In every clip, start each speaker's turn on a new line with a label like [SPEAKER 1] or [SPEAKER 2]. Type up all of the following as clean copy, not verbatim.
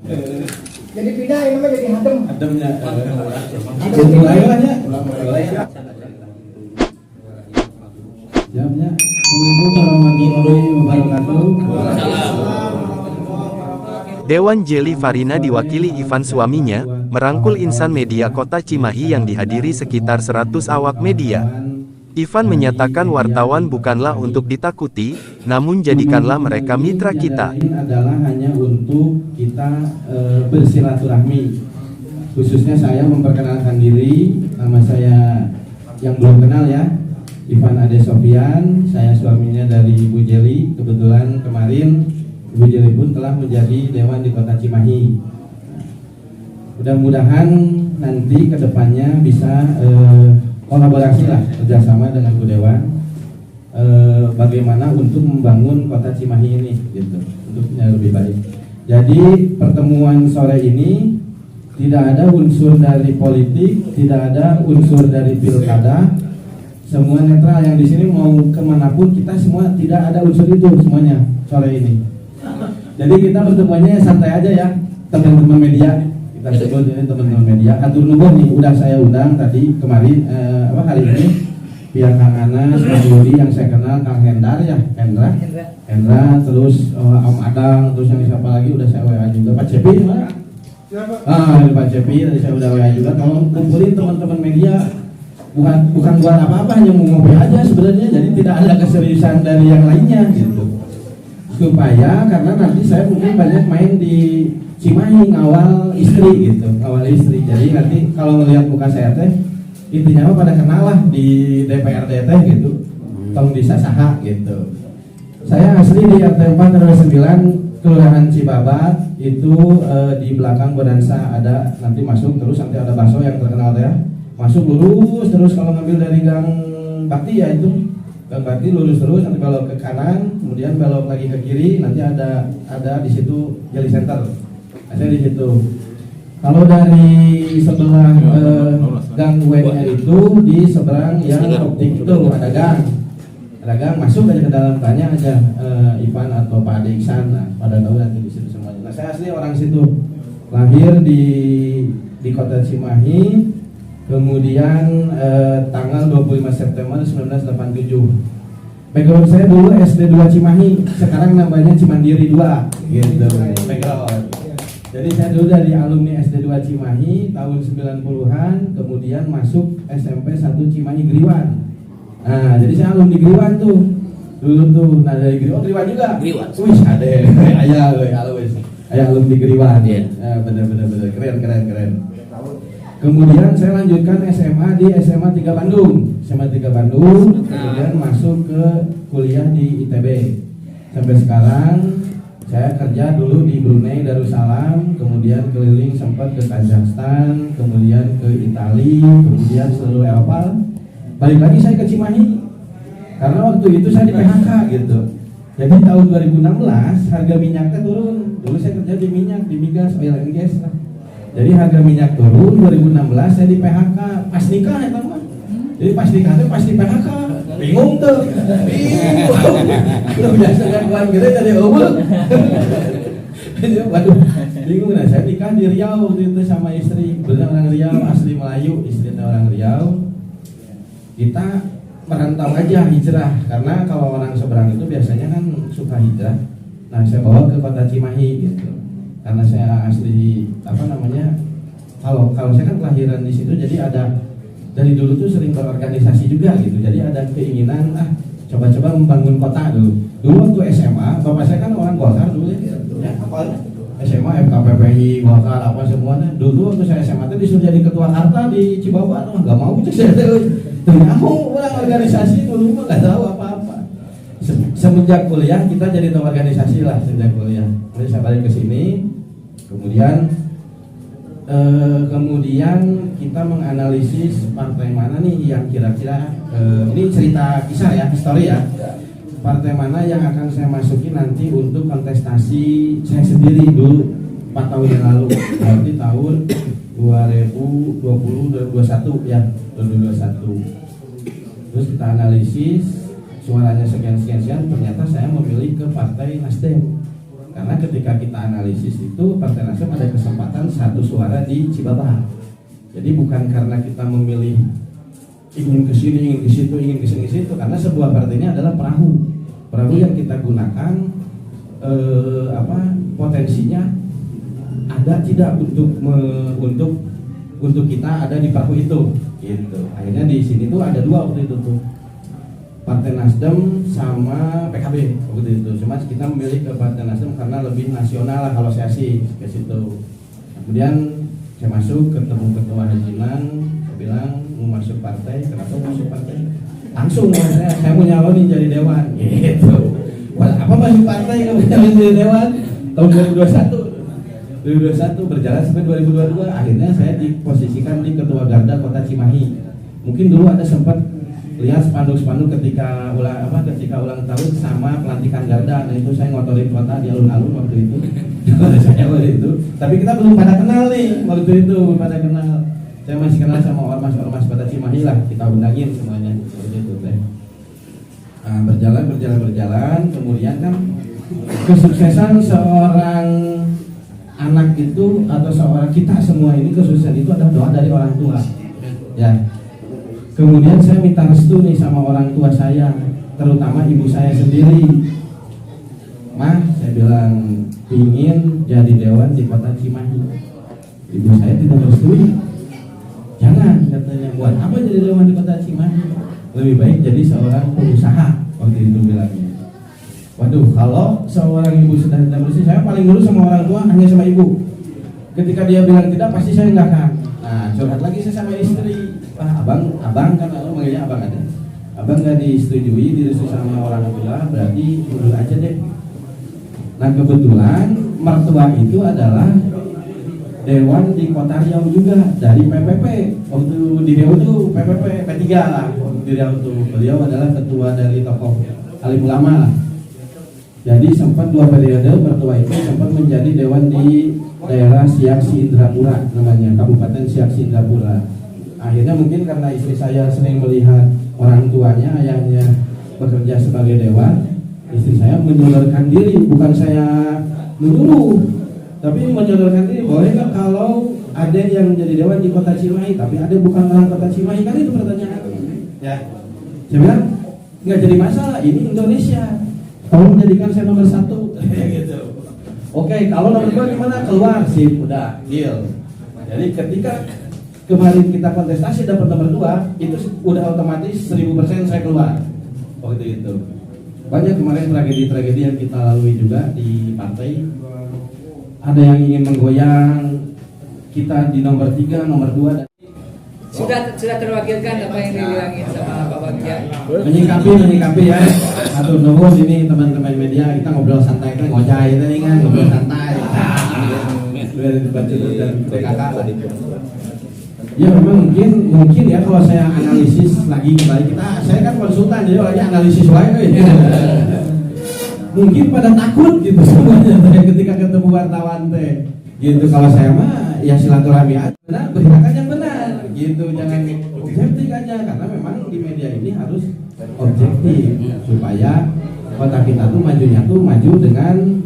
[SPEAKER 1] Jadi pindah ini mah jadi hadem.
[SPEAKER 2] Hademnya.
[SPEAKER 1] Hadem
[SPEAKER 2] Mulai lah ya. Mulai ya. Jamnya. Assalamualaikum warahmatullahi wabarakatuh.
[SPEAKER 3] Dewan Jelly Farina diwakili Ivan suaminya, merangkul insan media Kota Cimahi yang dihadiri sekitar 100 awak media. Ivan menyatakan wartawan bukanlah untuk ditakuti, namun jadikanlah mereka mitra kita.
[SPEAKER 2] Ini adalah hanya untuk kita bersilaturahmi. Khususnya saya memperkenalkan diri, nama saya yang belum kenal ya, Ivan Ade Sofian, saya suaminya dari Ibu Jelly. Kebetulan kemarin Ibu Jelly pun telah menjadi dewan di Kota Cimahi. Mudah-mudahan nanti kedepannya bisa kolaborasi lah, kerjasama dengan Bu Dewan, bagaimana untuk membangun Kota Cimahi ini, gitu, untuknya lebih baik. Jadi pertemuan sore ini tidak ada unsur dari politik, tidak ada unsur dari pilkada, semua netral. Yang di sini mau kemanapun kita semua tidak ada unsur itu semuanya sore ini. Jadi kita pertemuannya santai aja ya, teman-teman media. Kita sebut ini teman-teman media. Hatur nuhun nih, udah saya undang tadi kemarin hari ini pihak Kang Anas, Mas Yudi yang saya kenal, Kang Hendra ya, Hendra, terus Om Adang, terus yang siapa lagi udah saya WA juga, Pak Cepi mana? Pak Cepi tadi saya udah WA juga. Kalau kumpulin teman-teman media bukan buat apa-apa, hanya mau ngopi aja sebenarnya. Jadi tidak ada keseriusan dari yang lainnya gitu. Supaya karena nanti saya mungkin banyak main di Cimahi ngawal istri gitu, ngawal istri. Jadi nanti kalau ngelihat muka saya teh intinya pada kenal lah di DPRD teh gitu, tong disasaha gitu. Saya asli di RT 4 RW 9 Kelurahan Cibabat itu, di belakang Bonansa ada, nanti masuk terus nanti ada bakso yang terkenal ya. Masuk lurus terus, kalau ngambil dari Gang Bakti ya itu Gang Bakti lurus terus nanti belok ke kanan, kemudian belok lagi ke kiri, nanti ada di situ Jelly Center. Ada di situ. Kalau dari sebelah gang W-nya itu di seberang yang optik itu ada gang masuk aja ke dalam, tanya aja Ivan atau Pak Ade Iksan, nah, pada tahu nanti di situ semuanya. Nah, saya asli orang situ, lahir di Kota Cimahi, kemudian tanggal 25 September 1987. Background saya dulu SD 2 Cimahi, sekarang namanya Cimandiri 2 gitu. Background. Jadi saya dulu dari alumni SD 2 Cimahi tahun 90-an, kemudian masuk SMP 1 Cimahi Griwan. Nah, jadi saya alumni Griwan tuh. Dulu tuh, nah dari Griwan juga. Griwan. Wih, ada ayah alumni Griwan. Iya. Bener keren. Kemudian saya lanjutkan SMA di SMA 3 Bandung. SMA 3 Bandung, kemudian masuk ke kuliah di ITB. Sampai sekarang saya kerja dulu di Brunei Darussalam, kemudian keliling sempat ke Kazakhstan, kemudian ke Italia, kemudian seluruh Eropa. Balik lagi saya ke Cimahi, karena waktu itu saya di PHK gitu. Jadi tahun 2016 harga minyaknya turun. Dulu saya kerja di minyak, di migas, oil and gas lah. Jadi harga minyak turun 2016, saya di PHK. Pas nikah ya teman. Jadi pas nikah itu pas di PHK. Bingung tuh, udah biasa kan uang gitu jadi obel. Waduh, bingung. Nah, saya nikah di Riau waktu itu sama istri, benar orang Riau, asli Melayu, istrinya orang Riau. Kita merantau aja, hijrah, karena kalau orang seberang itu biasanya kan suka hijrah. Nah, saya bawa ke Kota Cimahi gitu, karena saya asli kalau saya kan kelahiran di situ, jadi ada dari dulu tuh sering berorganisasi juga gitu. Jadi ada keinginan coba-coba membangun kota dulu. Dulu waktu SMA, bapak saya kan orang Golkar dulu ya apa SMA, FKPPI, Golkar apa semuanya. Dulu waktu saya SMA tuh disuruh jadi ketua Harta di Cibabat, nggak mau tuh saya tuh. Kamu orang organisasi dulu mah nggak tahu apa-apa. Semenjak kuliah kita jadi tahu organisasi lah sejak kuliah. Jadi saya balik ke sini, kemudian kita menganalisis partai mana nih yang kira-kira ini cerita kisah ya, histori ya, partai mana yang akan saya masuki nanti untuk kontestasi saya sendiri dulu 4 tahun yang lalu, berarti tahun 2020-2021 ya, 2021. Terus kita analisis suaranya sekian, ternyata saya memilih ke Partai Nasdem. Karena ketika kita analisis itu Partai Nasdem ada bermuara di Cibabar. Jadi bukan karena kita memilih ingin ke sini, ingin ke situ, ingin ke sini ke situ, karena sebuah partai ini adalah perahu yang kita gunakan potensinya ada tidak untuk kita ada di perahu itu gitu. Akhirnya di sini tuh ada dua waktu itu tuh, Partai Nasdem sama PKB waktu itu. Cuma kita memilih ke Partai Nasdem karena lebih nasional lah kalau saya sih ke situ. Kemudian saya masuk ketemu ketua Hajiman, saya bilang mau masuk partai. Kenapa mau masuk partai? Langsung saya mau nyalonin jadi dewan gitu. Wah, apa masuk partai kalau nyalonin jadi dewan? Tahun 2021 berjalan sampai 2022. Akhirnya saya diposisikan di ketua Garda Kota Cimahi. Mungkin dulu ada sempat lihat spanduk-spanduk ketika ulang tahun sama pelantikan Garda. Nah itu saya ngotorin kota di alun-alun waktu itu. Saya waktu itu. Tapi kita belum pada kenal nih waktu itu, belum pada kenal. Saya masih kenal sama ormas-ormas Kota Cimahi lah. Kita undangin semuanya waktu itu. Nah, berjalan. Kemudian kan kesuksesan seorang anak itu atau seorang kita semua ini, kesuksesan itu adalah doa dari orang tua. Ya. Kemudian saya minta restu nih sama orang tua saya, terutama ibu saya sendiri. Mah, saya bilang ingin jadi dewan di Kota Cimahi. Ibu saya tidak merestui. Jangan, katanya, buat apa jadi dewan di Kota Cimahi? Lebih baik jadi seorang pengusaha, waktu itu bilangnya. Waduh, kalau seorang ibu sudah tidak merestui, saya paling dulu sama orang tua hanya sama ibu. Ketika dia bilang tidak, pasti saya enggak kan. Nah, curhat lagi saya sama istri. Wah, abang kan lo manggilnya abang ada. Abang nggak disetujui, direstui sama orang tua, berarti mundur aja deh. Nah kebetulan mertua itu adalah dewan di Kota Riau juga dari PPP. Waktu di Riau itu PPP P3 lah. Waktu di Riau itu beliau adalah ketua dari tokoh alim ulama lah. Jadi sempat 2 periode mertua itu sempat menjadi dewan di daerah Siak Indrapura namanya, Kabupaten Siak Indrapura. Akhirnya mungkin karena istri saya sering melihat orang tuanya, ayahnya bekerja sebagai dewan, istri saya menyodorkan diri, bukan saya menyuruh, tapi menyodorkan diri. Boleh nggak kalau ada yang menjadi dewan di Kota Cimahi, tapi ada bukan orang Kota Cimahi, kan itu pertanyaan. Ya, saya bilang nggak jadi masalah, ini Indonesia. Tolong jadikan saya nomor 1. Gitu. Oke, kalau nomor 2 gimana? Keluar, sip, udah, deal. Jadi ketika kemarin kita kontestasi dapat nomor 2, itu udah otomatis 1000% saya keluar waktu itu. Banyak kemarin tragedi-tragedi yang kita lalui juga di partai. Ada yang ingin menggoyang kita di nomor 3, nomor 2 dan
[SPEAKER 4] sudah terwakilkan apa yang dibilangin sama Pak Bagja.
[SPEAKER 2] menyikapi ya. Aduh nuhun ini teman-teman media, kita ngobrol santai kan, ngojay tadi kan, ngobrol santai. Dan PKK. Ya memang mungkin ya kalau saya analisis lagi kembali saya kan konsultan jadi lagi analisis lagi. Mungkin pada takut gitu semuanya ketika ketemu wartawan teh. Gitu kalau saya mah ya silaturahmi aja, beritakan yang benar gitu, jangan objektif aja karena memang di media ini harus objektif supaya kota kita tuh majunya tuh maju dengan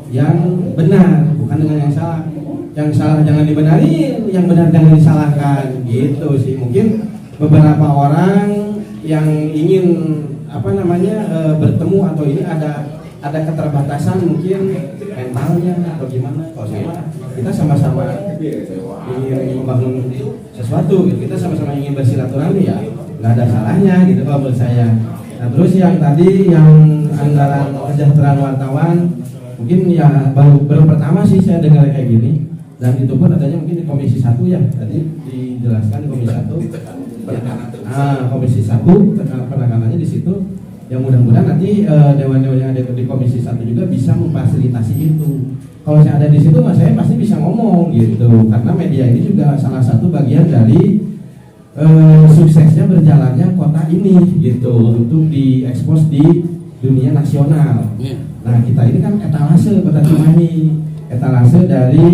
[SPEAKER 2] yang benar bukan dengan yang salah. Yang salah jangan dibenarin, yang benar jangan disalahkan, gitu sih. Mungkin beberapa orang yang ingin bertemu atau ini ada keterbatasan mungkin mentalnya atau gimana. Kalau saya kita sama-sama ingin membangun sesuatu, kita sama-sama ingin bersilaturahmi ya, nggak ada salahnya gitu kalau menurut saya. Nah terus yang tadi yang anggaran kesejahteraan wartawan, mungkin ya baru pertama sih saya dengar kayak gini. Dan itu pun adanya mungkin di Komisi 1 ya, tadi dijelaskan di Komisi 1. Komisi 1 penanganannya di situ. Yang mudah-mudahan nanti dewan-dewan yang ada di Komisi 1 juga bisa memfasilitasi itu. Kalau saya ada di situ, saya pasti bisa ngomong gitu. Karena media ini juga salah satu bagian dari suksesnya berjalannya kota ini gitu, untuk diekspos di dunia nasional. Nah kita ini kan etalase Kota Cimahi, etalase dari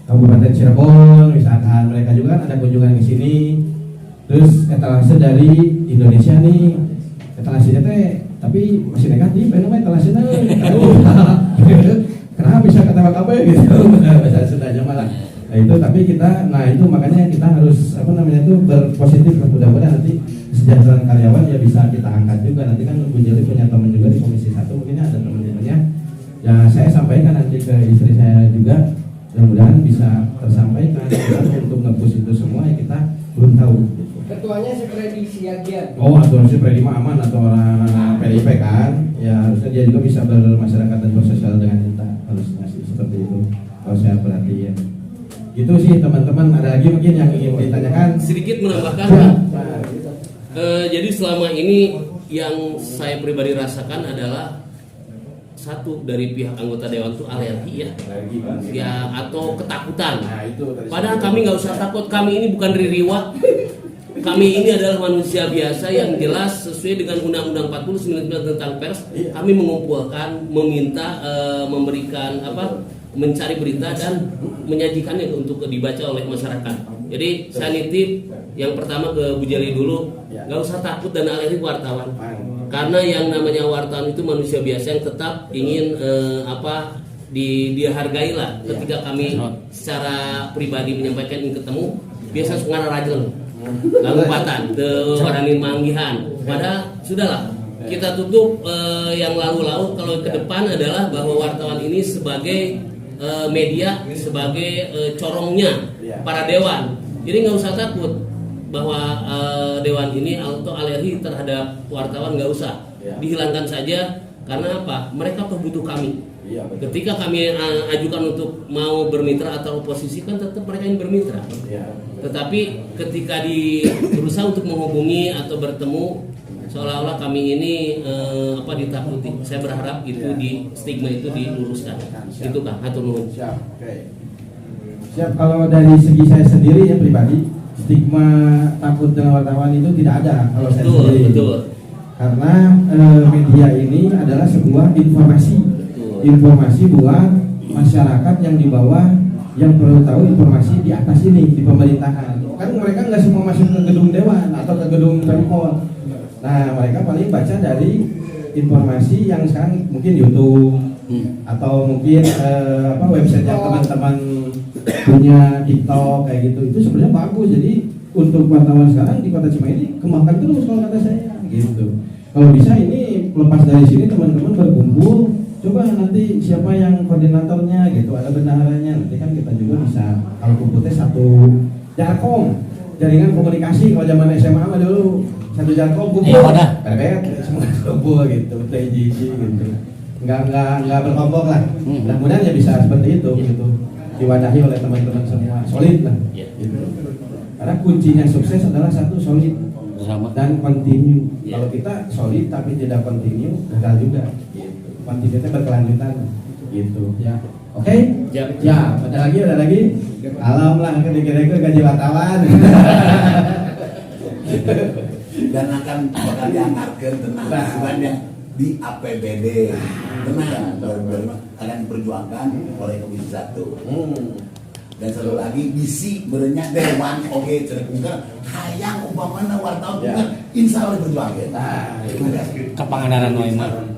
[SPEAKER 2] Kabupaten Cirebon, misalkan mereka juga kan ada kunjungan ke sini. Terus etalase dari Indonesia nih, etalasenya teh tapi masih negatif, namanya etalasenya. Kenapa bisa ketawa kabeh gitu? Bahasa Sundanya malah. Nah itu tapi itu makanya kita harus berpositif lah, mudah-mudahan nanti kesejahteraan karyawan ya bisa kita angkat juga. Nanti kan Bu Jeli punya teman juga di Komisi 1, mungkin ada teman-temannya. Ya saya sampaikan nanti ke istri saya juga, mudah-mudahan bisa tersampaikan untuk nge-push itu semua ya kita belum tahu.
[SPEAKER 4] Ketuanya si Freddy Siagian.
[SPEAKER 2] Oh, aturan si Freddy mah aman atau orang PDIP kan? Ya harusnya dia juga bisa bermasyarakat dan bersosial dengan kita, harusnya sih seperti itu. Kalau saya perhatiin. Itu sih teman-teman, ada lagi mungkin yang ingin ditanyakan?
[SPEAKER 5] Sedikit menambahkan, Pak. Jadi selama ini yang saya pribadi rasakan adalah satu dari pihak anggota dewan itu alergi ya atau ketakutan. Padahal kami nggak usah takut, kami ini bukan ririwa. Kami ini adalah manusia biasa yang jelas sesuai dengan Undang-Undang 40 tentang pers. Kami mengumpulkan, meminta, memberikan mencari berita dan menyajikannya untuk dibaca oleh masyarakat. Jadi saya nitip yang pertama ke Bu Jeli dulu, nggak usah takut dan alergi wartawan. Karena yang namanya wartawan itu manusia biasa yang tetap ingin dihargai lah. Ketika kami secara pribadi menyampaikan ingin ketemu, biasa sungana rajin, lalu patan, warani manggihan. Padahal sudahlah, kita tutup yang lalu-lalu. Kalau ke depan adalah bahwa wartawan ini sebagai media, sebagai corongnya para dewan. Jadi nggak usah takut bahwa dewan ini atau alergi terhadap wartawan, nggak usah, dihilangkan saja. Karena apa? Mereka butuh kami. Ketika kami ajukan untuk mau bermitra atau oposisi, kan tetap mereka ingin bermitra. Tetapi ketika berusaha untuk menghubungi atau bertemu, seolah-olah kami ini ditakuti. Saya berharap itu di stigma itu diluruskan. Itu kan, hatur nuhun.
[SPEAKER 2] Siap. Kalau dari segi saya sendiri ya pribadi, stigma takut dengan wartawan itu tidak ada kalau saya sendiri.
[SPEAKER 5] Betul.
[SPEAKER 2] Karena media ini adalah sebuah informasi buat masyarakat yang di bawah, yang perlu tahu informasi di atas ini, di pemerintahan. Kan mereka nggak semua masuk ke gedung dewan atau ke gedung Pemkot. Nah, mereka paling baca dari informasi yang sekarang mungkin YouTube atau mungkin website yang teman-teman punya, TikTok kayak gitu. Itu sebenarnya bagus. Jadi untuk wartawan sekarang di Kota Cimahi ini kembangkan terus kalau kata saya gitu. Kalau bisa ini lepas dari sini teman-teman berkumpul, coba nanti siapa yang koordinatornya gitu, ada bendaharanya. Nanti kan kita juga bisa, kalau kumpulnya satu jarkom, jaringan komunikasi. Kalau zaman SMA mah dulu satu jarkom kumpul, semua kumpul gitu, TJJ gitu. Nggak berkelompok lah. Mudah-mudahan ya bisa seperti itu gitu, diwadahi oleh teman-teman semua, solid lah. Gitu. Karena kuncinya sukses adalah satu, solid dan continue. Kalau kita solid tapi tidak continue, gagal juga. Gitu. Continuity berkelanjutan. Gitu. Ya. Oke? Ya. Ada lagi? Alam lah, kira-kira gaji wartawan.
[SPEAKER 6] Dan akan bakal dianggarkan tenang yang di APBD. Tenang, akan diperjuangkan oleh Komisi 1. Dan satu lagi bisi berenyak dewan cenderung hayang umpamana wartawan insya Allah berjuang
[SPEAKER 7] Kepangandaran Noiman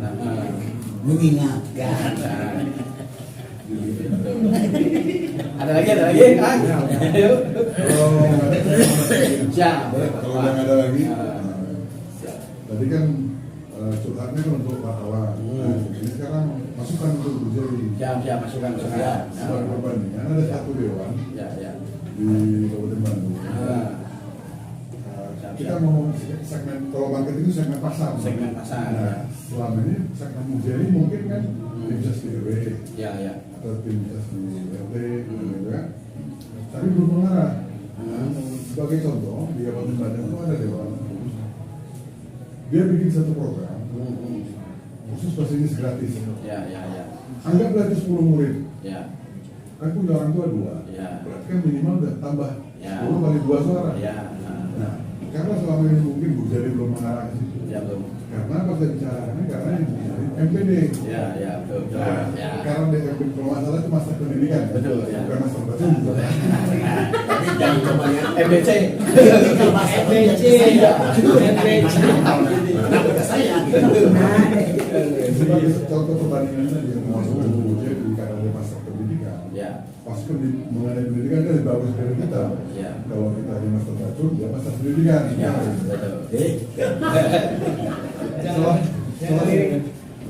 [SPEAKER 6] mengingatkan.
[SPEAKER 2] Ada lagi Kang. Ayo.
[SPEAKER 8] Kalau ada lagi, tadi kan curhatnya kan untuk wartawan. Ini sekarang masukan untuk Bu Jeli.
[SPEAKER 2] Siap, masukan.
[SPEAKER 8] Sebagai perbandingan ada satu dewan di Kabupaten Bandung. Kita mau segmen, kalau bangkit itu segmen pasar. Nah, selama ini segmen Bu Jeli mungkin kan tim ses di RW, atau tim ses di RT, gitu kan. Tapi belum mengarah. Sebagai contoh, di Kabupaten Bandung itu ada dewan. Dia bikin satu program khusus bahasa Inggris gratis. Anggaplah itu 10 murid. Kan punya orang tua 2. Berarti kan minimal udah tambah 10 kali 2 suara. Nah, karena selama ini mungkin Bu Jeli belum mengarah ke situ. Karena apa saya bicarakan? Karena yang MPD.
[SPEAKER 2] Betul.
[SPEAKER 8] Karena di MPD kalau masalah itu master pendidikan.
[SPEAKER 2] Betul.
[SPEAKER 8] Bukan master baca.
[SPEAKER 6] Tapi jangan coba ya.
[SPEAKER 2] MBC.
[SPEAKER 6] Kenapa ke saya?
[SPEAKER 8] Sebagai contoh perbandingan tadi yang masuk Bu Jeli karena dia master pendidikan. pasti mengenai pendidikan kan lebih bagus dari kita.
[SPEAKER 2] Ya.
[SPEAKER 8] Kalau kita di master bacur, dia master pendidikan.
[SPEAKER 2] Ya,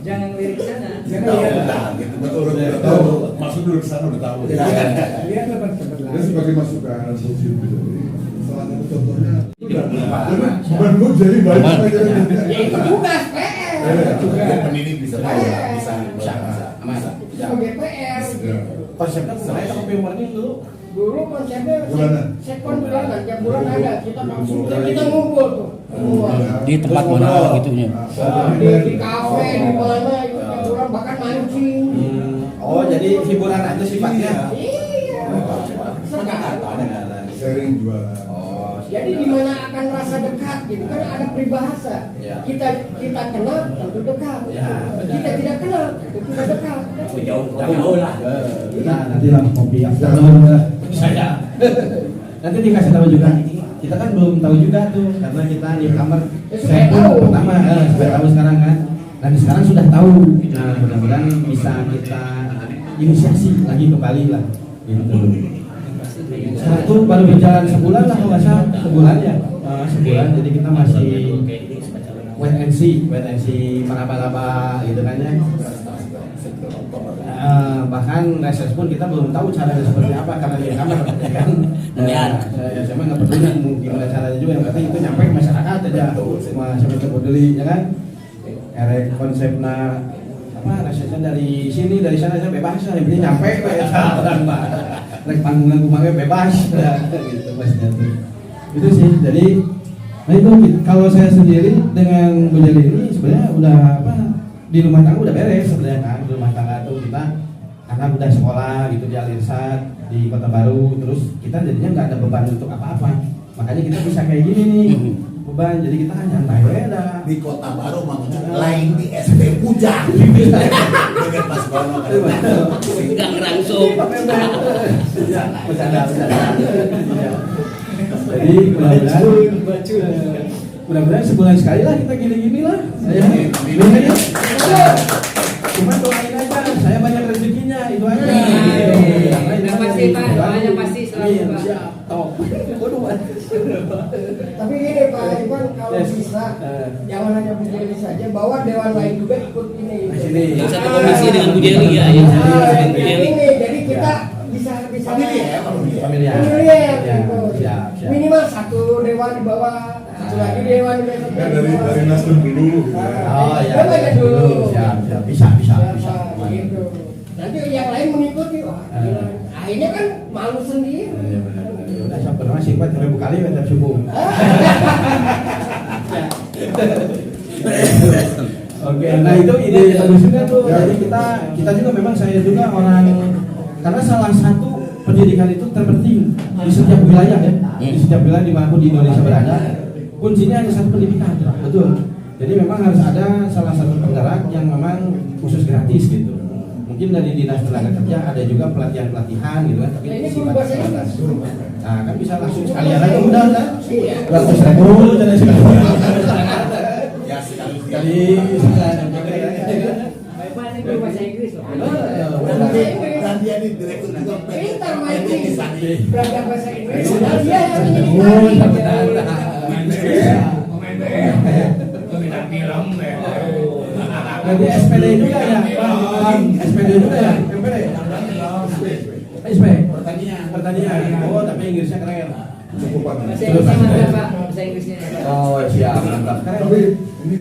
[SPEAKER 4] Jangan lirik sana.
[SPEAKER 6] Gitu betul udah tahu. Masuk dulu ke sana udah tahu.
[SPEAKER 1] Lihat tempat-tempat
[SPEAKER 8] Dia
[SPEAKER 1] lain.
[SPEAKER 8] sebagai masukan untuk hidup. Jadi salah satu contohnya. Bukan gue jadi baik saja.
[SPEAKER 1] Itu tugas PR.
[SPEAKER 6] Pendidik bisa tahu lah, bisa.
[SPEAKER 1] Sebagai PR.
[SPEAKER 2] konsepnya bukan tapi warning dulu.
[SPEAKER 1] Dulu konsepnya
[SPEAKER 8] Bulanan.
[SPEAKER 1] sekon bulanan, tiap bulan ada. Kita langsung kita ngumpul tuh.
[SPEAKER 7] Di tempat mana gitunya?
[SPEAKER 1] Di kafe, di mana itu tiap bulan bahkan mancing.
[SPEAKER 2] Oh jadi hiburan aja sifatnya.
[SPEAKER 1] Iya. Sekarang.
[SPEAKER 8] Sharing jualan.
[SPEAKER 2] Oh,
[SPEAKER 1] Jadi di mana akan rasa dekat gitu kan ada peribahasa.
[SPEAKER 2] Ya.
[SPEAKER 1] Kita kenal tentu dekat.
[SPEAKER 2] Ya, benar.
[SPEAKER 1] Kita tidak kenal tentu tidak dekat.
[SPEAKER 2] jauh lah. Nah, nanti lah kopi afternoon saya. Nanti dikasih tahu juga. Kita kan belum tahu juga tuh karena kita di kamar. Saya pun pertama sudah tahu sekarang kan. Dan sekarang sudah tahu. Nah, mudah-mudahan bisa kita inisiasi lagi kembali lah. Gitu. Setelah itu baru berjalan sebulan lah kalau nggak salah, sebulan ya, sebulan. Jadi kita masih wait and see meraba-raba gitu kan ya. Bahkan reses pun kita belum tahu caranya seperti apa karena di kamar ya kan. Saya nggak peduli gimana caranya juga, yang penting itu nyampe ke masyarakat aja, siapa peduli ya kan. Konsepnya apa resesnya dari sini dari sana saya bebas lah, yang penting nyampe orang mbak. Panggungan kemarin bebas ya, gitu maksudnya tuh. Itu sih. Jadi nah itu kalau saya sendiri dengan Bu Jeli ini sebenarnya udah apa di rumah tangga udah beres sebenarnya kan. Di rumah tangga tuh kita karena udah sekolah gitu di Alirsat di Kota Baru, terus kita jadinya nggak ada beban untuk apa-apa, makanya kita bisa kayak gini nih beban, jadi kita nyantai aja
[SPEAKER 6] Di Kota Baru maksudnya lain di SP Pujang. Dengan Mas Bono kan.
[SPEAKER 5] Gang langsung.
[SPEAKER 2] Bercanda. Jadi mudah-mudahan sebulan sekali lah kita gini-gini lah. Cuma doain aja, saya banyak rezekinya itu aja.
[SPEAKER 4] Yang pasti Pak, doanya pasti selalu Pak.
[SPEAKER 2] Siap, top.
[SPEAKER 1] Tapi gini Pak Iwan, kalau bisa jangan hanya Bu Jeli saja, bawa dewan lain juga ikut ini.
[SPEAKER 2] Sini.
[SPEAKER 5] Yang satu komisi dengan Bu Jeli ya, yang satu komisi dengan Bu Jeli.
[SPEAKER 1] Ini jadi kita bisa
[SPEAKER 2] Familiar.
[SPEAKER 1] familiar
[SPEAKER 2] Ya,
[SPEAKER 1] gitu.
[SPEAKER 2] siap.
[SPEAKER 1] Minimal satu dewan di bawah, satu lagi dewan di bawah.
[SPEAKER 8] Ya dari Nasdem dulu. Gitu.
[SPEAKER 2] Oh ya.
[SPEAKER 1] Coba aja dulu.
[SPEAKER 2] Siap. Bisa.
[SPEAKER 1] Gitu. Nanti yang lain mengikuti, wah, gila. Akhirnya kan malu sendiri.
[SPEAKER 2] Iya benar. Ya udah sampai rumah sih 4000 kali tiap subuh. Oke, nah itu ide bagus juga tuh. Jadi kita juga memang saya juga orang, karena salah satu pendidikan itu terpenting di setiap wilayah ya, di setiap wilayah dimanapun di Indonesia berada, kuncinya ada satu pendidikan, betul. Jadi memang harus ada salah satu penggerak yang memang khusus gratis gitu. Mungkin dari dinas tenaga kerja ada juga pelatihan gitu kan, tapi
[SPEAKER 1] Ini
[SPEAKER 2] sifatnya
[SPEAKER 1] bahasa
[SPEAKER 2] terbatas.
[SPEAKER 1] Inggris.
[SPEAKER 2] Nah kan bisa langsung sekalian aja udah kan,
[SPEAKER 1] Iya.
[SPEAKER 2] 200.000 jadi sekali.
[SPEAKER 6] Ya sekali.
[SPEAKER 4] Pak ini guru bahasa Inggris loh.
[SPEAKER 6] Dan dia di direktur juga
[SPEAKER 1] Pintar main
[SPEAKER 6] di
[SPEAKER 1] ini.
[SPEAKER 6] sana.
[SPEAKER 1] Belajar bahasa Inggris. Dan dia yang menjadi
[SPEAKER 2] Oh, Nanti SPD juga ya, Bang. SPD juga ya, MPD. SP. Pertanian. Oh, tapi Inggrisnya keren.
[SPEAKER 8] Cukupan.
[SPEAKER 4] Bahasa Inggrisnya mantap Pak, bahasa Inggrisnya.
[SPEAKER 2] Oh, siap, mantap. Keren.
[SPEAKER 8] Tapi ini